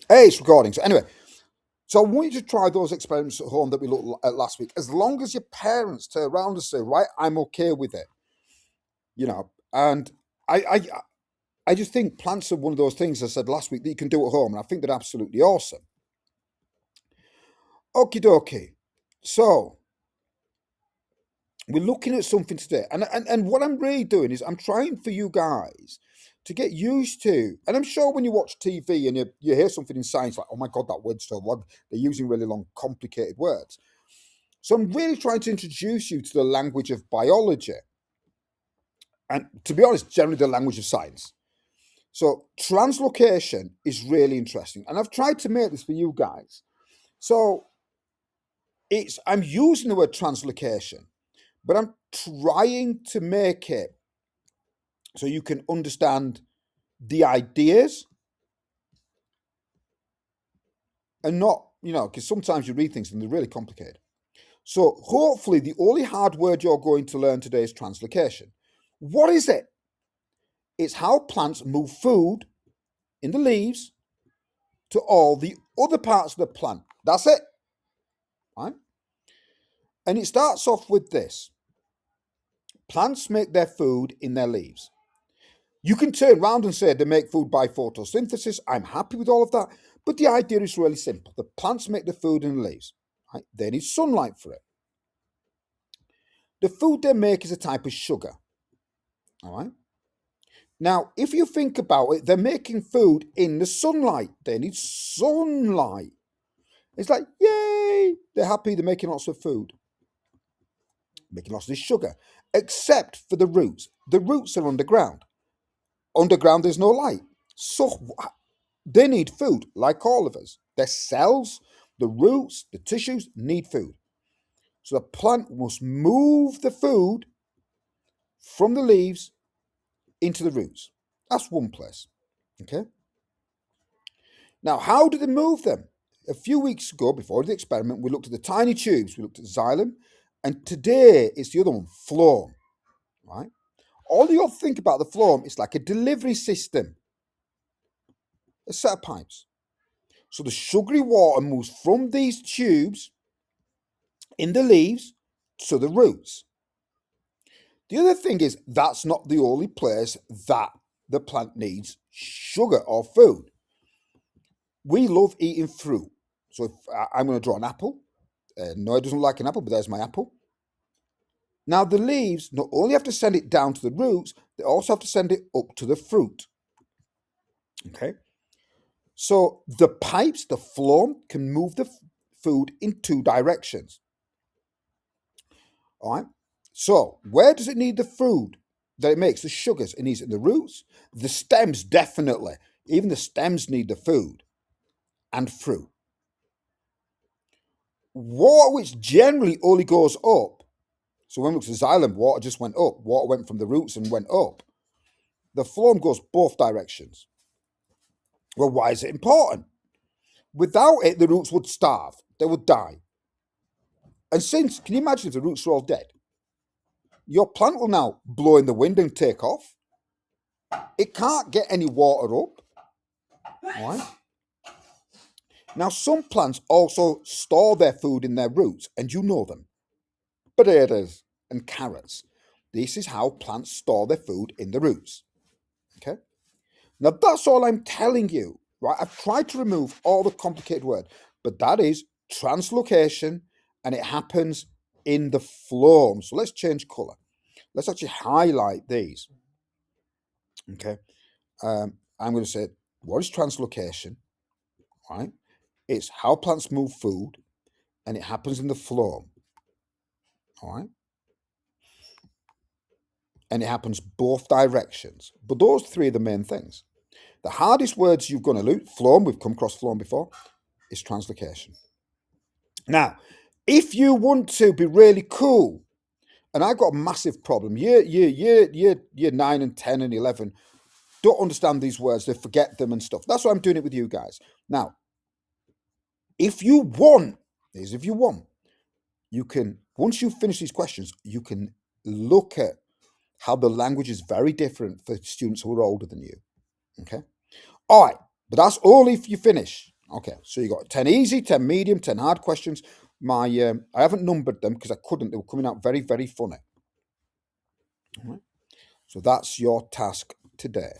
Hey, it's recording. So anyway, so I want you to try those experiments at home that we looked at last week. As long as your parents turn around and say, right, I'm okay with it, And I, I, I just think plants are one of those things I said last week that you can do at home, and I think they're absolutely awesome. Okie dokie. So we're looking at something today, and what I'm really doing is I'm trying for you guys to get used to, and I'm sure when you watch TV and you hear something in science like, oh my god, that word's so long, they're using really long, complicated words. So I'm really trying to introduce you to the language of biology, and to be honest, generally the language of science. So translocation is really interesting, and I've tried to make this for you guys. So I'm using the word translocation, but I'm trying to make it so you can understand the ideas and not, because sometimes you read things and they're really complicated. So hopefully the only hard word you're going to learn today is translocation. What is it? It's how plants move food in the leaves to all the other parts of the plant. That's it. Right? And it starts off with this. Plants make their food in their leaves. You can turn around and say they make food by photosynthesis. I'm happy with all of that. But the idea is really simple. The plants make the food in the leaves. Right? They need sunlight for it. The food they make is a type of sugar. All right. Now, if you think about it, they're making food in the sunlight. They need sunlight. It's like, yay! They're happy. They're making lots of food, making lots of this sugar, except for the roots. The roots are underground. Underground, there's no light. So they need food, like all of us. Their cells, the roots, the tissues need food. So the plant must move the food from the leaves into the roots. That's one place. Okay. Now, how do they move them? A few weeks ago, before the experiment, we looked at the tiny tubes. We looked at xylem, and today it's the other one, phloem. Right? All you got to think about the phloem is like a delivery system, a set of pipes. So the sugary water moves from these tubes in the leaves to the roots. The other thing is that's not the only place that the plant needs sugar or food. We love eating fruit. So if I'm going to draw an apple. No, it doesn't like an apple, but there's my apple. Now the leaves not only have to send it down to the roots, they also have to send it up to the fruit. Okay. So the pipes, the phloem, can move the food in two directions. All right. So where does it need the food that it makes? The sugars. It needs it in the roots. The stems, definitely. Even the stems need the food and fruit. Water, which generally only goes up. So when we look at xylem, water just went up. Water went from the roots and went up. The phloem goes both directions. Well, why is it important? Without it, the roots would starve. They would die. And since, can you imagine if the roots were all dead? Your plant will now blow in the wind and take off. It can't get any water up. Right? Now, some plants also store their food in their roots, and you know them. Potatoes and carrots. This is how plants store their food in the roots. Okay? Now, that's all I'm telling you. Right? I've tried to remove all the complicated words, but that is translocation, and it happens in the phloem. So let's change color. Let's actually highlight these. Okay. I'm going to say, what is translocation? Right? It's how plants move food, and it happens in the phloem. All right. And it happens both directions. But those three are the main things. The hardest words you're going to learn, phloem, we've come across phloem before, is translocation. Now, if you want to be really cool, and I got a massive problem, year 9 and 10 and 11 don't understand these words, they forget them and stuff. That's why I'm doing it with you guys. Now, if you want, you can, once you finish these questions, you can look at how the language is very different for students who are older than you. Okay? All right, but that's all if you finish. Okay, so you got 10 easy, 10 medium, 10 hard questions. I haven't numbered them because I couldn't. They were coming out very, very funny. All right. So that's your task today.